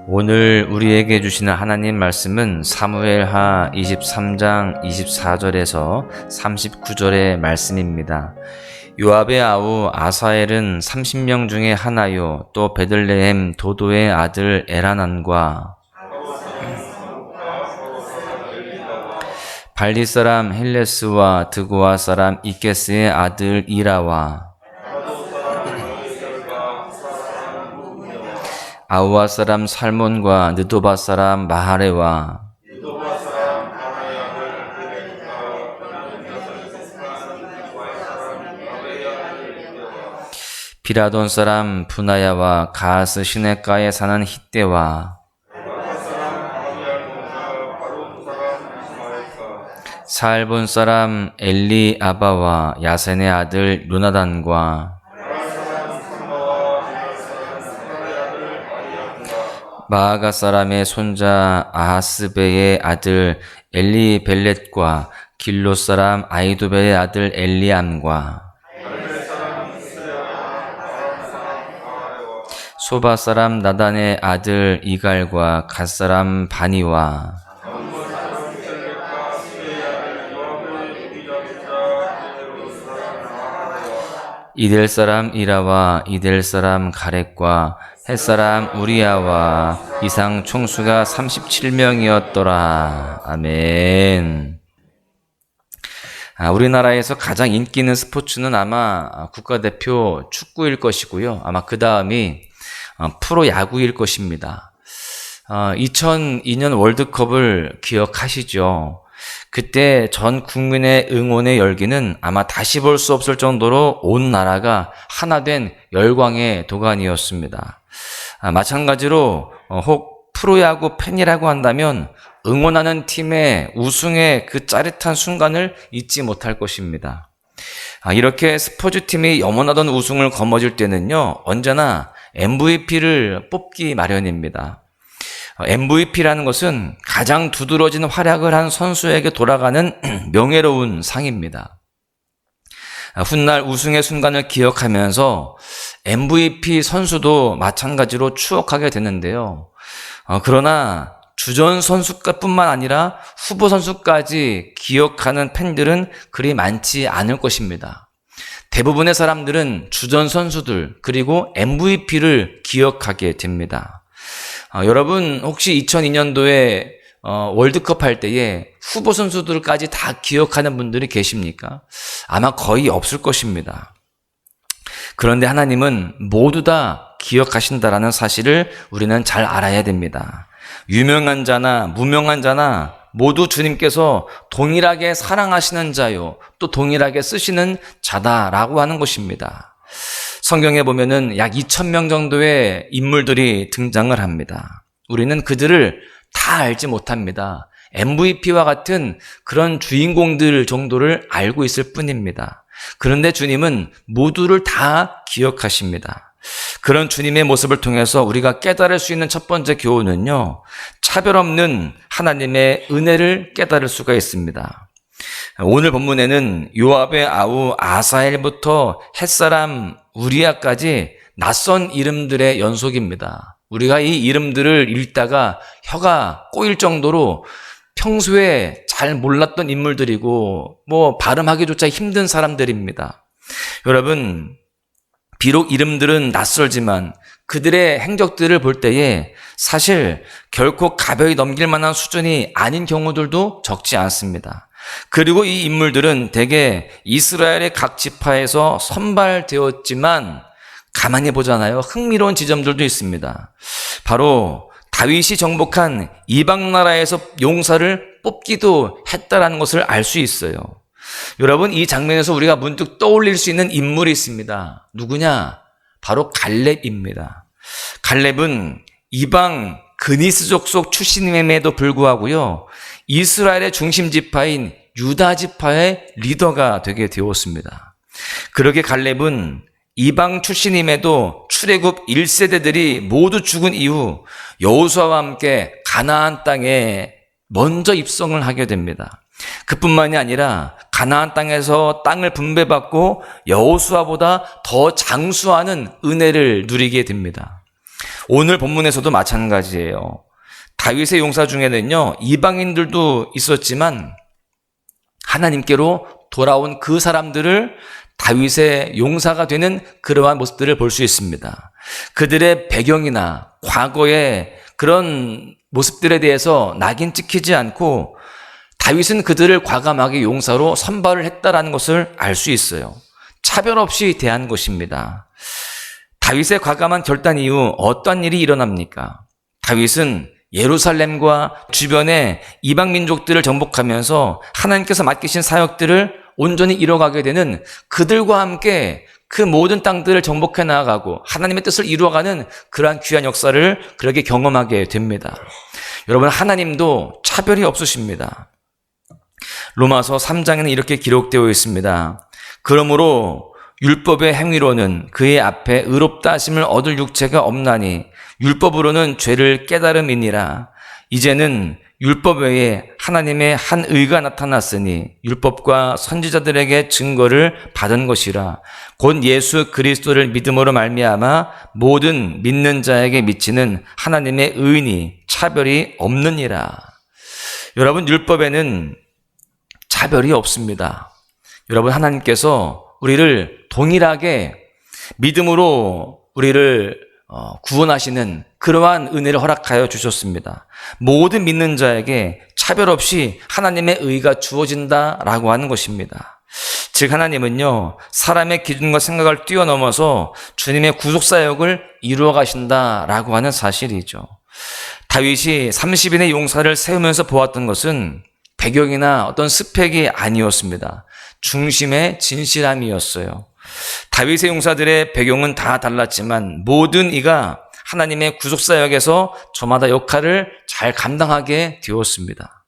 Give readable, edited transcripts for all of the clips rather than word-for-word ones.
오늘 우리에게 주시는 하나님 말씀은 사무엘하 23장 24절에서 39절의 말씀입니다. 요압의 아우 아사엘은 30명 중에 하나요, 또 베들레헴 도도의 아들 에라난과 발리 사람 헬레스와 드고아 사람 이케스의 아들 이라와 아우아 사람 살몬과 느도바 사람 마하레와 비라돈 사람 분하야와 가스 시내가에 사는 hit대와 사알본 사람 엘리아바와 야센의 아들 요나단과 마아가 사람의 손자 아하스베의 아들 엘리벨렛과 길로 사람 아이도벨의 아들 엘리암과 소바 사람 나단의 아들 이갈과 갓 사람 바니와 이델 사람 이라와 이델 사람 가렛과 햇사람 우리야와 이상 총수가 37명이었더라. 아멘. 우리나라에서 가장 인기 있는 스포츠는 아마 국가대표 축구일 것이고요. 아마 그 다음이 프로야구일 것입니다. 2002년 월드컵을 기억하시죠? 그때 전 국민의 응원의 열기는 아마 다시 볼 수 없을 정도로 온 나라가 하나 된 열광의 도가니였습니다. 마찬가지로 혹 프로야구 팬이라고 한다면 응원하는 팀의 우승의 그 짜릿한 순간을 잊지 못할 것입니다. 이렇게 스포츠팀이 염원하던 우승을 거머쥘 때는요, 언제나 MVP를 뽑기 마련입니다. MVP라는 것은 가장 두드러진 활약을 한 선수에게 돌아가는 명예로운 상입니다. 훗날 우승의 순간을 기억하면서 MVP 선수도 마찬가지로 추억하게 되는데요. 그러나 주전 선수뿐만 아니라 후보 선수까지 기억하는 팬들은 그리 많지 않을 것입니다. 대부분의 사람들은 주전 선수들 그리고 MVP를 기억하게 됩니다. 여러분 혹시 2002년도에 월드컵 할 때에 후보 선수들까지 다 기억하는 분들이 계십니까? 아마 거의 없을 것입니다. 그런데 하나님은 모두 다 기억하신다라는 사실을 우리는 잘 알아야 됩니다. 유명한 자나 무명한 자나 모두 주님께서 동일하게 사랑하시는 자요, 또 동일하게 쓰시는 자다라고 하는 것입니다. 성경에 보면은 약 2,000명 정도의 인물들이 등장을 합니다. 우리는 그들을 다 알지 못합니다. MVP와 같은 그런 주인공들 정도를 알고 있을 뿐입니다. 그런데 주님은 모두를 다 기억하십니다. 그런 주님의 모습을 통해서 우리가 깨달을 수 있는 첫 번째 교훈은요, 차별 없는 하나님의 은혜를 깨달을 수가 있습니다. 오늘 본문에는 요압의 아우 아사엘부터 햇사람 우리야까지 낯선 이름들의 연속입니다. 우리가 이 이름들을 읽다가 혀가 꼬일 정도로 평소에 잘 몰랐던 인물들이고 발음하기조차 힘든 사람들입니다. 여러분, 비록 이름들은 낯설지만 그들의 행적들을 볼 때에 사실 결코 가벼이 넘길 만한 수준이 아닌 경우들도 적지 않습니다. 그리고 이 인물들은 대개 이스라엘의 각 지파에서 선발되었지만 가만히 보잖아요. 흥미로운 지점들도 있습니다. 바로 다윗이 정복한 이방 나라에서 용사를 뽑기도 했다라는 것을 알 수 있어요. 여러분, 이 장면에서 우리가 문득 떠올릴 수 있는 인물이 있습니다. 누구냐? 바로 갈렙입니다. 갈렙은 이방 그니스족 속 출신임에도 불구하고요, 이스라엘의 중심 지파인 유다 지파의 리더가 되게 되었습니다. 그러게 갈렙은 이방 출신임에도 출애굽 1세대들이 모두 죽은 이후 여호수아와 함께 가나안 땅에 먼저 입성을 하게 됩니다. 그뿐만이 아니라 가나안 땅에서 땅을 분배받고 여호수아보다 더 장수하는 은혜를 누리게 됩니다. 오늘 본문에서도 마찬가지예요. 다윗의 용사 중에는요, 이방인들도 있었지만 하나님께로 돌아온 그 사람들을 다윗의 용사가 되는 그러한 모습들을 볼 수 있습니다. 그들의 배경이나 과거의 그런 모습들에 대해서 낙인 찍히지 않고 다윗은 그들을 과감하게 용사로 선발을 했다라는 것을 알 수 있어요. 차별 없이 대한 것입니다. 다윗의 과감한 결단 이후 어떠한 일이 일어납니까? 다윗은 예루살렘과 주변의 이방 민족들을 정복하면서 하나님께서 맡기신 사역들을 온전히 이뤄가게 되는, 그들과 함께 그 모든 땅들을 정복해 나아가고 하나님의 뜻을 이루어가는 그러한 귀한 역사를 그렇게 경험하게 됩니다. 여러분, 하나님도 차별이 없으십니다. 로마서 3장에는 이렇게 기록되어 있습니다. 그러므로 율법의 행위로는 그의 앞에 의롭다 하심을 얻을 육체가 없나니 율법으로는 죄를 깨달음이니라. 이제는 율법 외에 하나님의 한 의가 나타났으니 율법과 선지자들에게 증거를 받은 것이라. 곧 예수 그리스도를 믿음으로 말미암아 모든 믿는 자에게 미치는 하나님의 의인이 차별이 없느니라. 여러분, 율법에는 차별이 없습니다. 여러분, 하나님께서 우리를 동일하게 믿음으로 우리를 구원하시는 그러한 은혜를 허락하여 주셨습니다. 모든 믿는 자에게 차별 없이 하나님의 의가 주어진다라고 하는 것입니다. 즉, 하나님은요, 사람의 기준과 생각을 뛰어넘어서 주님의 구속사역을 이루어 가신다라고 하는 사실이죠. 다윗이 30인의 용사를 세우면서 보았던 것은 배경이나 어떤 스펙이 아니었습니다. 중심의 진실함이었어요. 다윗의 용사들의 배경은 다 달랐지만 모든 이가 하나님의 구속사역에서 저마다 역할을 잘 감당하게 되었습니다.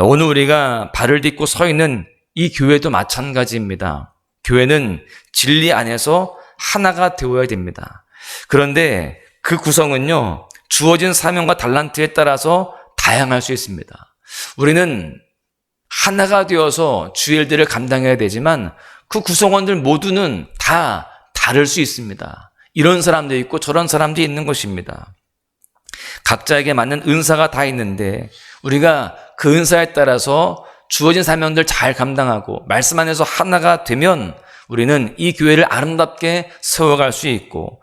오늘 우리가 발을 딛고 서 있는 이 교회도 마찬가지입니다. 교회는 진리 안에서 하나가 되어야 됩니다. 그런데 그 구성은요, 주어진 사명과 달란트에 따라서 다양할 수 있습니다. 우리는 하나가 되어서 주의 일들을 감당해야 되지만 그 구성원들 모두는 다 다를 수 있습니다. 이런 사람도 있고 저런 사람도 있는 것입니다. 각자에게 맞는 은사가 다 있는데 우리가 그 은사에 따라서 주어진 사명들 잘 감당하고 말씀 안에서 하나가 되면 우리는 이 교회를 아름답게 세워갈 수 있고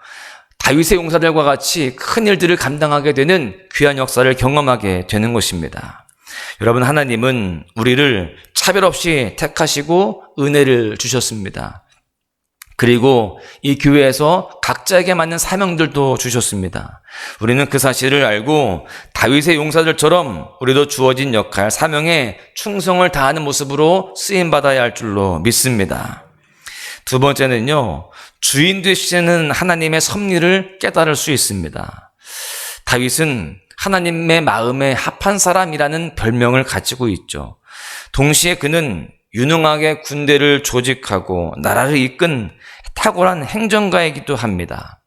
다윗의 용사들과 같이 큰 일들을 감당하게 되는 귀한 역사를 경험하게 되는 것입니다. 여러분, 하나님은 우리를 차별 없이 택하시고 은혜를 주셨습니다. 그리고 이 교회에서 각자에게 맞는 사명들도 주셨습니다. 우리는 그 사실을 알고 다윗의 용사들처럼 우리도 주어진 역할, 사명에 충성을 다하는 모습으로 쓰임받아야 할 줄로 믿습니다. 두 번째는요, 주인 되시는 하나님의 섭리를 깨달을 수 있습니다. 다윗은 하나님의 마음에 합한 사람이라는 별명을 가지고 있죠. 동시에 그는 유능하게 군대를 조직하고 나라를 이끈 탁월한 행정가이기도 합니다.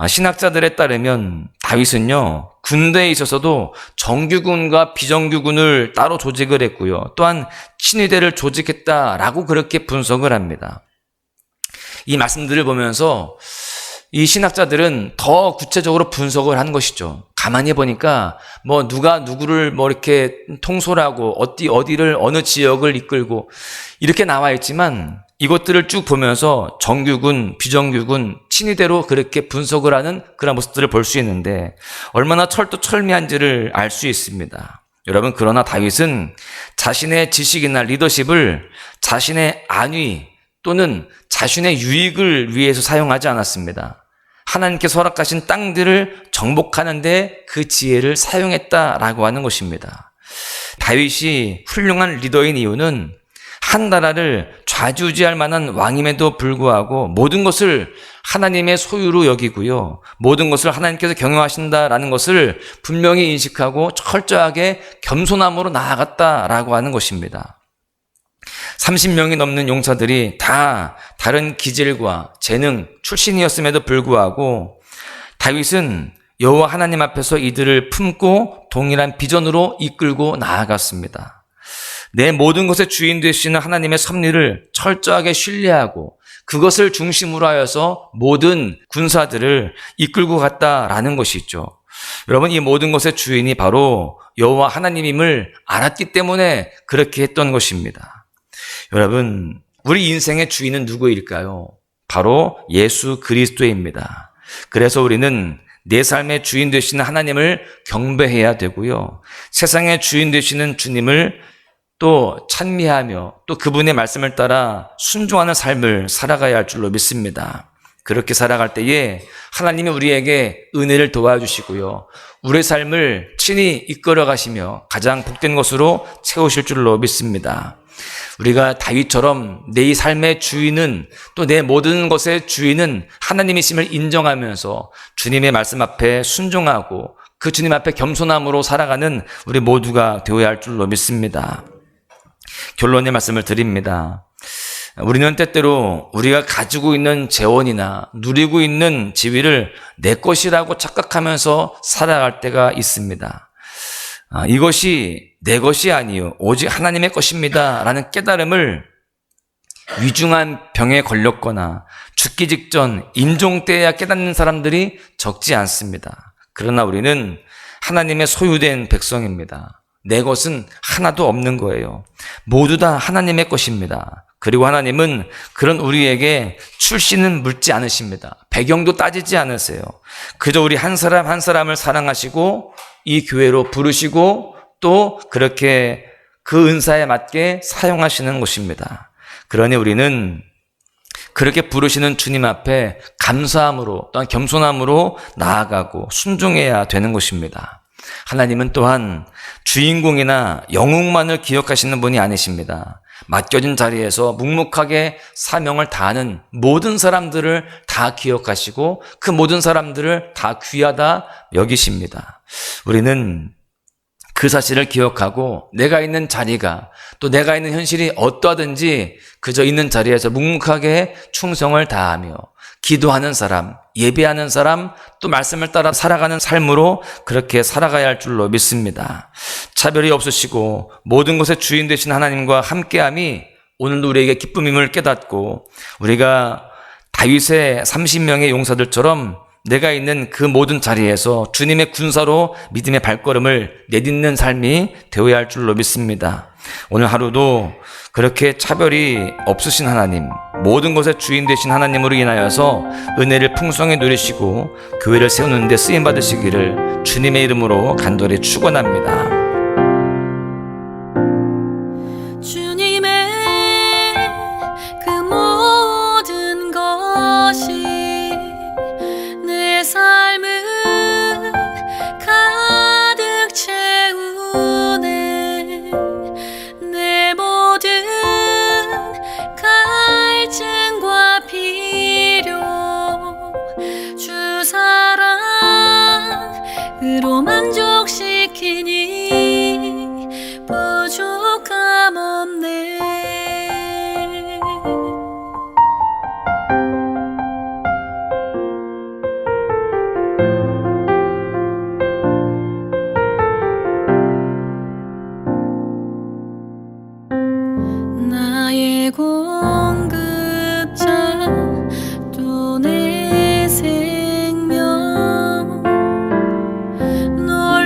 신학자들에 따르면 다윗은요, 군대에 있어서도 정규군과 비정규군을 따로 조직을 했고요. 또한 친위대를 조직했다라고 그렇게 분석을 합니다. 이 말씀들을 보면서 이 신학자들은 더 구체적으로 분석을 한 것이죠. 가만히 보니까 누가 누구를 이렇게 통솔하고 어디를 어느 지역을 이끌고 이렇게 나와 있지만 이것들을 쭉 보면서 정규군, 비정규군, 친위대로 그렇게 분석을 하는 그런 모습들을 볼 수 있는데 얼마나 철두철미한지를 알 수 있습니다. 여러분, 그러나 다윗은 자신의 지식이나 리더십을 자신의 안위 또는 자신의 유익을 위해서 사용하지 않았습니다. 하나님께서 허락하신 땅들을 정복하는데 그 지혜를 사용했다라고 하는 것입니다. 다윗이 훌륭한 리더인 이유는 한 나라를 좌지우지할 만한 왕임에도 불구하고 모든 것을 하나님의 소유로 여기고요. 모든 것을 하나님께서 경영하신다라는 것을 분명히 인식하고 철저하게 겸손함으로 나아갔다라고 하는 것입니다. 30명이 넘는 용사들이 다 다른 기질과 재능, 출신이었음에도 불구하고 다윗은 여호와 하나님 앞에서 이들을 품고 동일한 비전으로 이끌고 나아갔습니다. 내 모든 것의 주인 되시는 하나님의 섭리를 철저하게 신뢰하고 그것을 중심으로 하여서 모든 군사들을 이끌고 갔다라는 것이죠. 여러분, 이 모든 것의 주인이 바로 여호와 하나님임을 알았기 때문에 그렇게 했던 것입니다. 여러분, 우리 인생의 주인은 누구일까요? 바로 예수 그리스도입니다. 그래서 우리는 내 삶의 주인 되시는 하나님을 경배해야 되고요. 세상의 주인 되시는 주님을 또 찬미하며 또 그분의 말씀을 따라 순종하는 삶을 살아가야 할 줄로 믿습니다. 그렇게 살아갈 때에 하나님이 우리에게 은혜를 도와주시고요. 우리의 삶을 친히 이끌어 가시며 가장 복된 것으로 채우실 줄로 믿습니다. 우리가 다윗처럼 내 삶의 주인은 또 내 모든 것의 주인은 하나님이심을 인정하면서 주님의 말씀 앞에 순종하고 그 주님 앞에 겸손함으로 살아가는 우리 모두가 되어야 할 줄로 믿습니다. 결론의 말씀을 드립니다. 우리는 때때로 우리가 가지고 있는 재원이나 누리고 있는 지위를 내 것이라고 착각하면서 살아갈 때가 있습니다. 이것이 내 것이 아니요 오직 하나님의 것입니다 라는 깨달음을 위중한 병에 걸렸거나 죽기 직전 임종 때에야 깨닫는 사람들이 적지 않습니다. 그러나 우리는 하나님의 소유된 백성입니다. 내 것은 하나도 없는 거예요. 모두 다 하나님의 것입니다. 그리고 하나님은 그런 우리에게 출신은 묻지 않으십니다. 배경도 따지지 않으세요. 그저 우리 한 사람 한 사람을 사랑하시고 이 교회로 부르시고 또 그렇게 그 은사에 맞게 사용하시는 것입니다. 그러니 우리는 그렇게 부르시는 주님 앞에 감사함으로 또한 겸손함으로 나아가고 순종해야 되는 것입니다. 하나님은 또한 주인공이나 영웅만을 기억하시는 분이 아니십니다. 맡겨진 자리에서 묵묵하게 사명을 다하는 모든 사람들을 다 기억하시고 그 모든 사람들을 다 귀하다 여기십니다. 우리는 그 사실을 기억하고 내가 있는 자리가 또 내가 있는 현실이 어떠하든지 그저 있는 자리에서 묵묵하게 충성을 다하며 기도하는 사람, 예배하는 사람, 또 말씀을 따라 살아가는 삶으로 그렇게 살아가야 할 줄로 믿습니다. 차별이 없으시고 모든 것의 주인 되신 하나님과 함께함이 오늘도 우리에게 기쁨임을 깨닫고 우리가 다윗의 30명의 용사들처럼 내가 있는 그 모든 자리에서 주님의 군사로 믿음의 발걸음을 내딛는 삶이 되어야 할 줄로 믿습니다. 오늘 하루도 그렇게 차별이 없으신 하나님, 모든 것의 주인 되신 하나님으로 인하여서 은혜를 풍성히 누리시고 교회를 세우는 데 쓰임 받으시기를 주님의 이름으로 간절히 축원합니다. 주님의 그 모든 것이 내 삶을 가득 채우네. 내 모든 갈증과 필요 주 사랑으로 만족시키니 부족함 없네. 나의 공급자 또 내 생명 널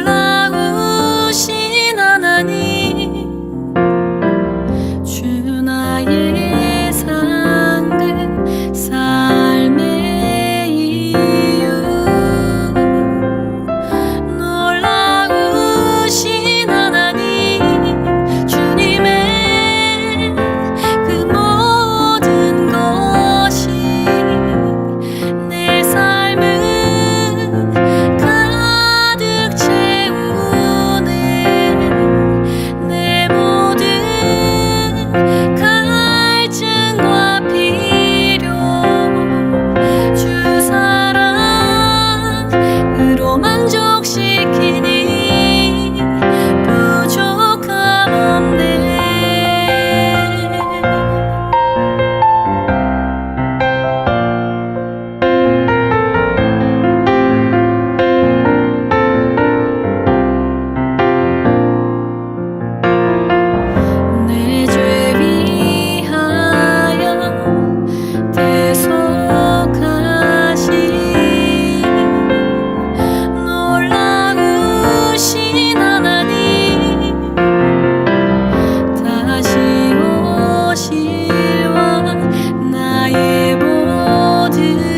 들